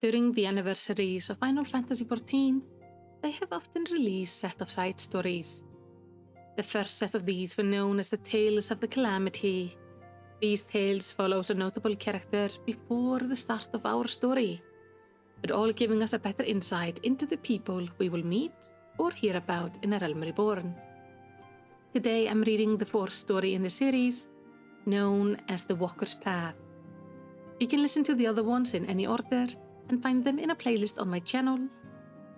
During the anniversaries of Final Fantasy XIV, they have often released a set of side stories. The first set of these were known as the Tales of the Calamity. These tales follow some notable characters before the start of our story, but all giving us a better insight into the people we will meet or hear about in A Realm Reborn. Today I'm reading the fourth story in the series, known as The Walker's Path. You can listen to the other ones in any order and find them in a playlist on my channel.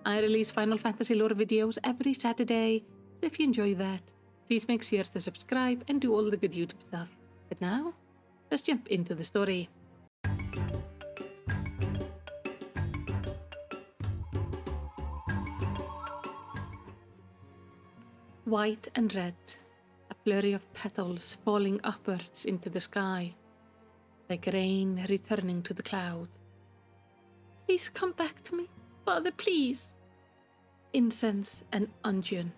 I release Final Fantasy lore videos every Saturday, so if you enjoy that, please make sure to subscribe and do all the good YouTube stuff. But now, let's jump into the story. White and red, a flurry of petals falling upwards into the sky, like rain returning to the clouds. Please come back to me, Father, please. Incense and unguent.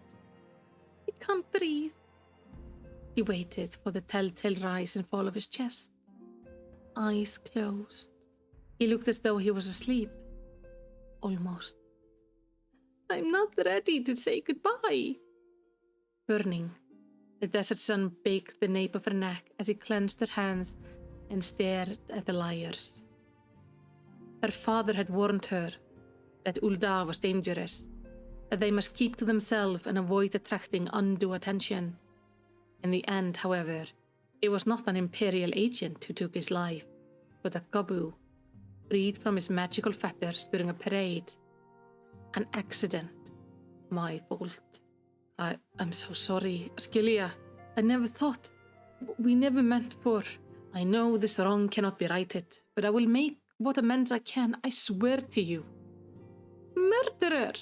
He can't breathe. He waited for the telltale rise and fall of his chest. Eyes closed. He looked as though he was asleep. Almost. I'm not ready to say goodbye. Burning, the desert sun baked the nape of her neck as he clenched her hands and stared at the liars. Her father had warned her that Ul'dah was dangerous, that they must keep to themselves and avoid attracting undue attention. In the end, however, it was not an Imperial agent who took his life, but a Gabu, freed from his magical fetters during a parade. An accident. My fault. I'm so sorry, Askelia. I never thought. We never meant for. I know this wrong cannot be righted, but I will make what amends I can, I swear to you. Murderer!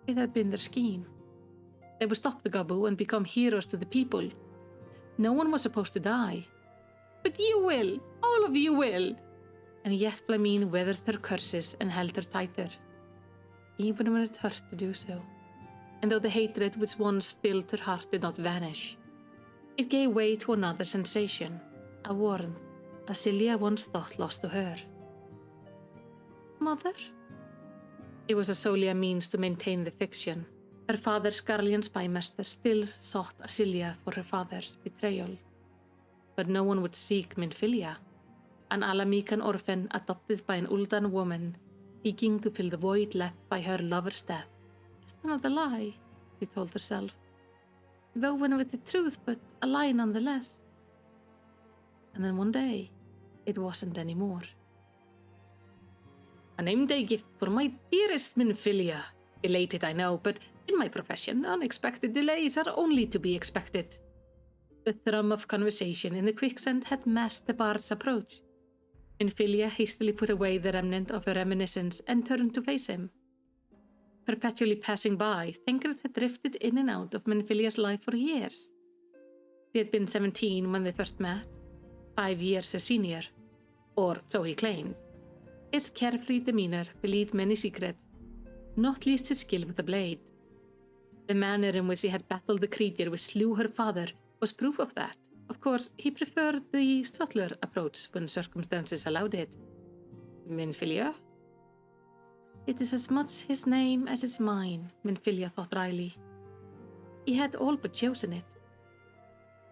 It had been their scheme. They would stop the Gabu and become heroes to the people. No one was supposed to die. But you will! All of you will! And yet Flamine weathered her curses and held her tighter, even when it hurt to do so. And though the hatred which once filled her heart did not vanish, it gave way to another sensation, a warmth Askelia once thought lost to her. Mother? It was solely a means to maintain the fiction. Her father's Garlean spymaster still sought Askelia for her father's betrayal. But no one would seek Minfillia, an Alamican orphan adopted by an Ul'dah woman, seeking to fill the void left by her lover's death. Just another lie, she told herself. Woven with the truth, but a lie nonetheless. And then one day, it wasn't anymore. A name-day gift for my dearest Minfillia. Elated, I know, but in my profession, unexpected delays are only to be expected. The thrum of conversation in the quicksand had masked the bard's approach. Minfillia hastily put away the remnant of her reminiscence and turned to face him. Perpetually passing by, Thancred had drifted in and out of Minfillia's life for years. She had been 17 when they first met, 5 years her senior, or so he claimed. His carefree demeanor belied many secrets, not least his skill with the blade. The manner in which he had battled the creature which slew her father was proof of that. Of course, he preferred the subtler approach when circumstances allowed it. Minfillia? It is as much his name as it's mine, Minfillia thought dryly. He had all but chosen it.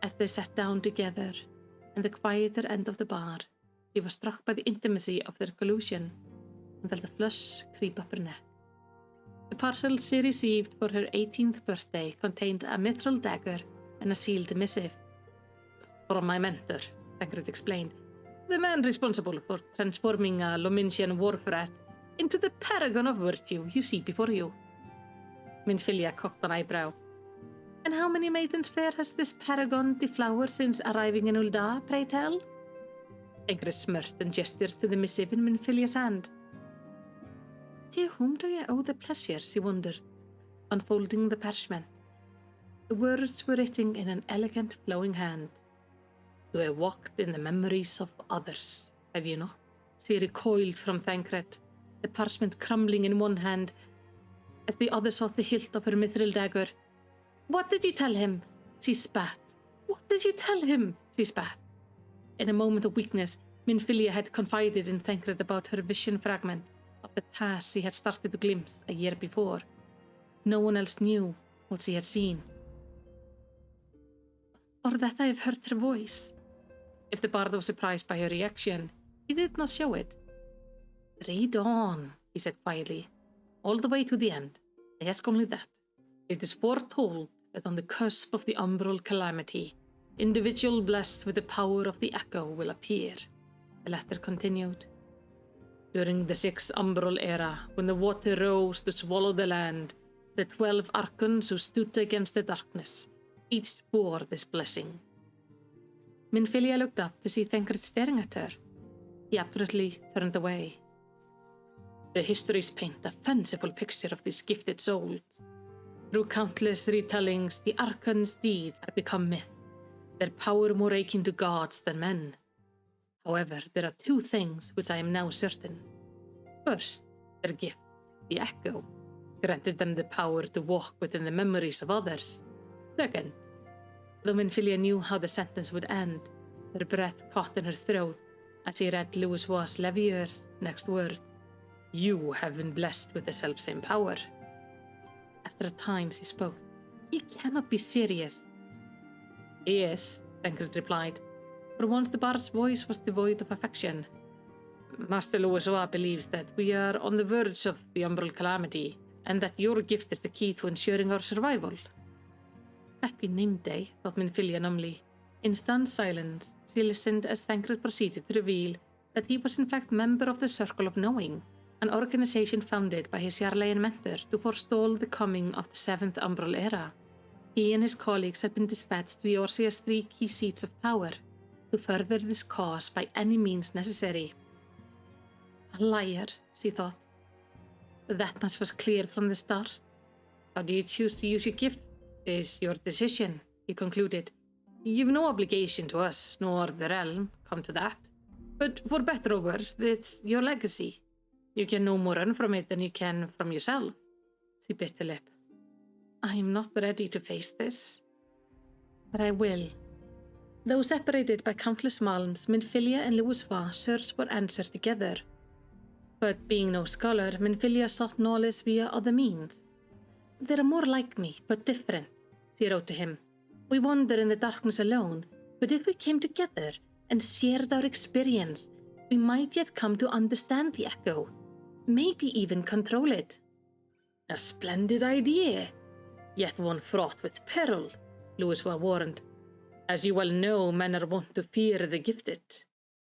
As they sat down together in the quieter end of the bar, he was struck by the intimacy of their collusion and felt a flush creep up her neck. The parcel she received for her 18th birthday contained a mithril dagger and a sealed missive. From my mentor, Thancred explained, the man responsible for transforming a Lominsian war threat into the paragon of virtue you see before you. Minfillia cocked an eyebrow. And how many maidens fair has this paragon deflowered since arriving in Ul'dah, pray tell? Thancred smirked and gestured to the missive in Minfillia's hand. To whom do I owe the pleasure, she wondered, unfolding the parchment. The words were written in an elegant flowing hand. You have walked in the memories of others, have you not? She recoiled from Thancred, the parchment crumbling in one hand, as the other sought the hilt of her mithril dagger. What did you tell him? She spat. What did you tell him? She spat. In a moment of weakness, Minfillia had confided in Thancred about her vision fragment of the past she had started to glimpse a year before. No one else knew what she had seen. Or that I have heard her voice. If the bard was surprised by her reaction, he did not show it. Read on, he said quietly, all the way to the end. I ask only that. It is foretold that on the cusp of the umbral calamity, individual blessed with the power of the echo will appear. The letter continued. During the 6th umbral era, when the water rose to swallow the land, the 12 archons who stood against the darkness, each bore this blessing. Minfillia looked up to see Thancred staring at her. He abruptly turned away. The histories paint a fanciful picture of these gifted souls. Through countless retellings, the archons' deeds have become myth, their power more akin to gods than men. However, there are 2 things which I am now certain. First, their gift, the echo, granted them the power to walk within the memories of others. Second, though Minfillia knew how the sentence would end, her breath caught in her throat as he read Louisoix's Levier's next word. You have been blessed with the selfsame power. After a time, she spoke. You cannot be serious. Yes, Thancred replied. For once the bard's voice was devoid of affection. Master Louisoix believes that we are on the verge of the umbral calamity, and that your gift is the key to ensuring our survival. Happy name day, thought Minfillia numbly. In stunned silence, she listened as Thancred proceeded to reveal that he was in fact member of the Circle of Knowing, an organization founded by his Yarlean mentor to forestall the coming of the 7th umbral era. He and his colleagues had been dispatched to Eorzea's 3 key seats of power to further this cause by any means necessary. A liar, she thought. That much was clear from the start. How do you choose to use your gift is your decision, he concluded. You've no obligation to us, nor the realm, come to that. But for better or worse, it's your legacy. You can no more run from it than you can from yourself. She bit her lip. I am not ready to face this. But I will. Though separated by countless malms, Minfillia and Louisoix searched for answers together. But being no scholar, Minfillia sought knowledge via other means. They are more like me, but different, she wrote to him. We wander in the darkness alone, but if we came together and shared our experience, we might yet come to understand the echo, maybe even control it. A splendid idea, yet one fraught with peril, Louisoix warned. As you well know, men are wont to fear the gifted.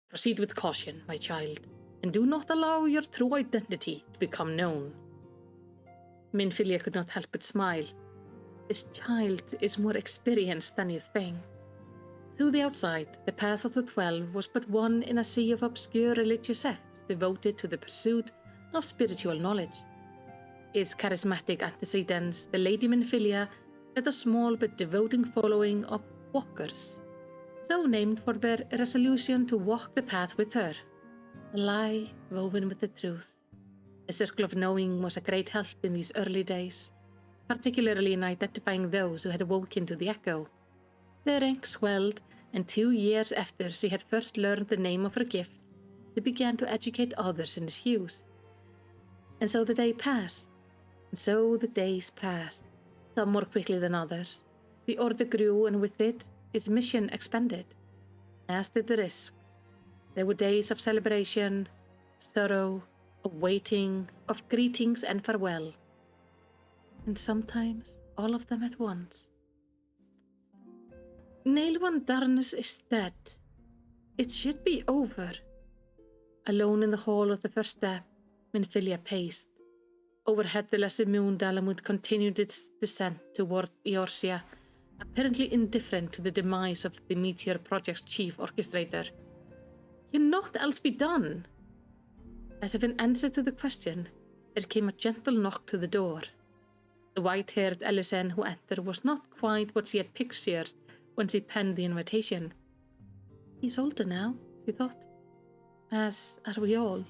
Proceed with caution, my child, and do not allow your true identity to become known. Minfillia could not help but smile. This child is more experienced than you think. To the outside, the path of the 12 was but one in a sea of obscure religious sects devoted to the pursuit of spiritual knowledge. His charismatic antecedents, the Lady Minfillia, had a small but devoting following of walkers, so named for their resolution to walk the path with her, a lie woven with the truth. The Circle of Knowing was a great help in these early days, particularly in identifying those who had awoken to the echo. Their ranks swelled, and 2 years after she had first learned the name of her gift, they began to educate others in its use. And so the day passed, and so the days passed, some more quickly than others. The order grew, and with it, its mission expanded, as did the risk. There were days of celebration, sorrow, of waiting, of greetings and farewell. And sometimes all of them at once. Nailwan Darnus is dead. It should be over. Alone in the hall of the first step, Minfillia paced. Overhead, the lesser moon Dalamud continued its descent toward Eorzea, apparently indifferent to the demise of the Meteor Project's chief orchestrator. Can naught else be done? As if in answer to the question, there came a gentle knock to the door. The white-haired Ellison who entered was not quite what she had pictured when she penned the invitation. He's older now, she thought. As are we all.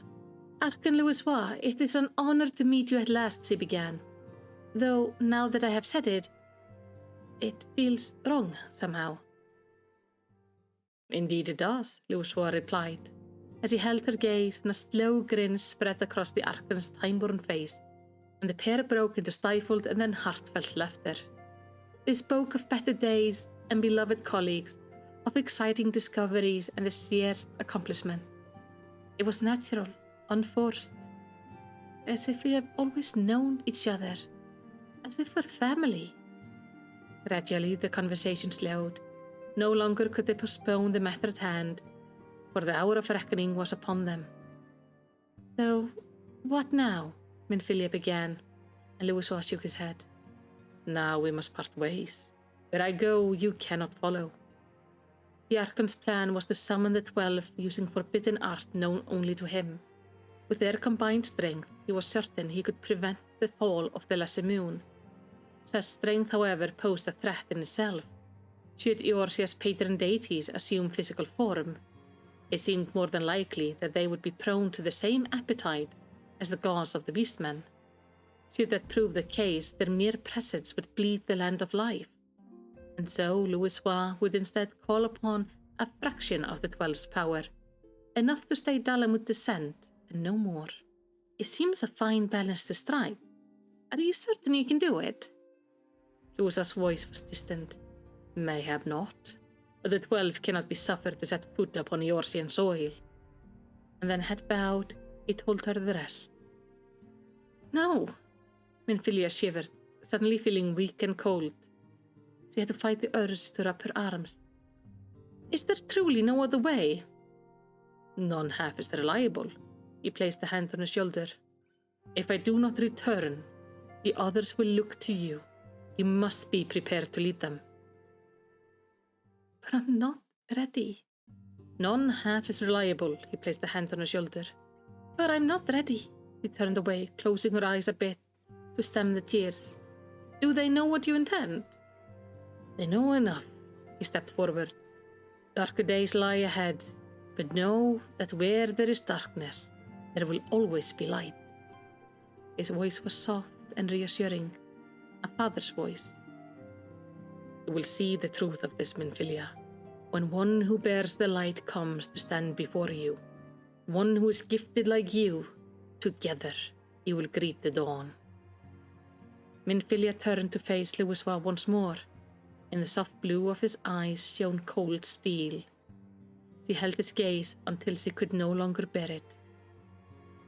Archon Louisoix, it is an honor to meet you at last, she began. Though, now that I have said it, it feels wrong somehow. Indeed it does, Louisoix replied, as he held her gaze and a slow grin spread across the Archon's time-worn face, and the pair broke into stifled and then heartfelt laughter. They spoke of better days and beloved colleagues, of exciting discoveries and the shared accomplishment. It was natural, unforced, as if we have always known each other, as if we're family. Gradually, the conversation slowed. No longer could they postpone the matter at hand, for the hour of reckoning was upon them. So, what now? Minfillia began, and Louisoix shook his head. Now we must part ways. Where I go, you cannot follow. The Archon's plan was to summon the 12 using forbidden art known only to him. With their combined strength, he was certain he could prevent the fall of the lesser moon. Such strength, however, posed a threat in itself. Should Eorzea's patron deities assume physical form, it seemed more than likely that they would be prone to the same appetite as the gods of the Beastmen. Should that prove the case, their mere presence would bleed the land of life. And so Louisoix would instead call upon a fraction of the 12's power, enough to stay Dalamud descent and no more. It seems a fine balance to strike. Are you certain you can do it? Louisoix's voice was distant. Mayhap not, but the 12 cannot be suffered to set foot upon Eorzean soil. And then head bowed, he told her the rest. No, Minfillia shivered, suddenly feeling weak and cold. She had to fight the urge to wrap her arms. Is there truly no other way? None half as reliable. He placed a hand on her shoulder. If I do not return, the others will look to you. You must be prepared to lead them. But I'm not ready. None half as reliable. He placed a hand on her shoulder. But I'm not ready. She turned away, closing her eyes a bit to stem the tears. Do they know what you intend? They know enough. He stepped forward. Darker days lie ahead, but know that where there is darkness, there will always be light. His voice was soft and reassuring, a father's voice. You will see the truth of this, Minfillia, when one who bears the light comes to stand before you, one who is gifted like you. Together, you will greet the dawn. Minfillia turned to face Louisoix once more. In the soft blue of his eyes shone cold steel. She held his gaze until she could no longer bear it.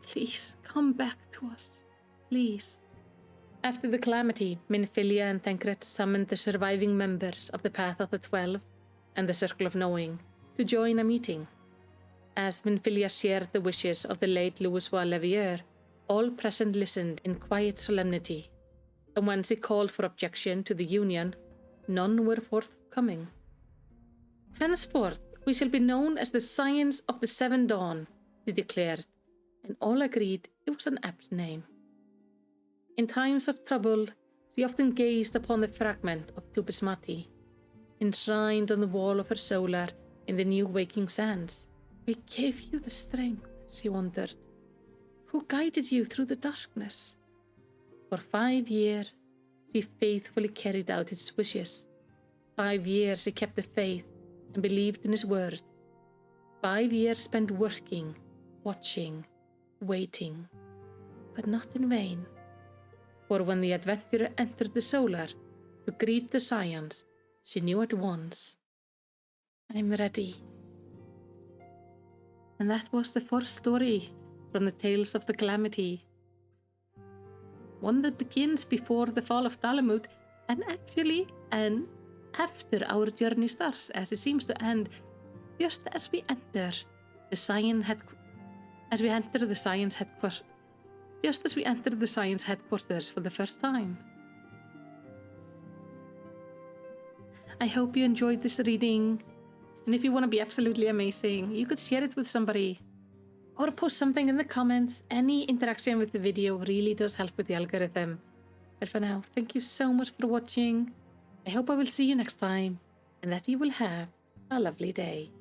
Please, come back to us. Please. After the Calamity, Minfillia and Thancred summoned the surviving members of the Path of the 12 and the Circle of Knowing to join a meeting. As Minfillia shared the wishes of the late Louisoix Levier, all present listened in quiet solemnity, and when she called for objection to the union, none were forthcoming. Henceforth, we shall be known as the Science of the Seven Dawn, she declared, and all agreed it was an apt name. In times of trouble, she often gazed upon the fragment of Tubismati, enshrined on the wall of her solar in the new waking sands. They gave you the strength, she wondered. Who guided you through the darkness? For 5 years, she faithfully carried out his wishes. 5 years she kept the faith and believed in his words. 5 years spent working, watching, waiting, but not in vain. For when the adventurer entered the solar to greet the science, she knew at once, I'm ready. And that was the first story from the Tales of the Calamity. One that begins before the fall of Dalamud and actually ends after our journey starts, as it seems to end just as we enter the science headquarters for the first time. I hope you enjoyed this reading, and if you want to be absolutely amazing, you could share it with somebody or post something in the comments. Any interaction with the video really does help with the algorithm. But for now, thank you so much for watching. I hope I will see you next time and that you will have a lovely day.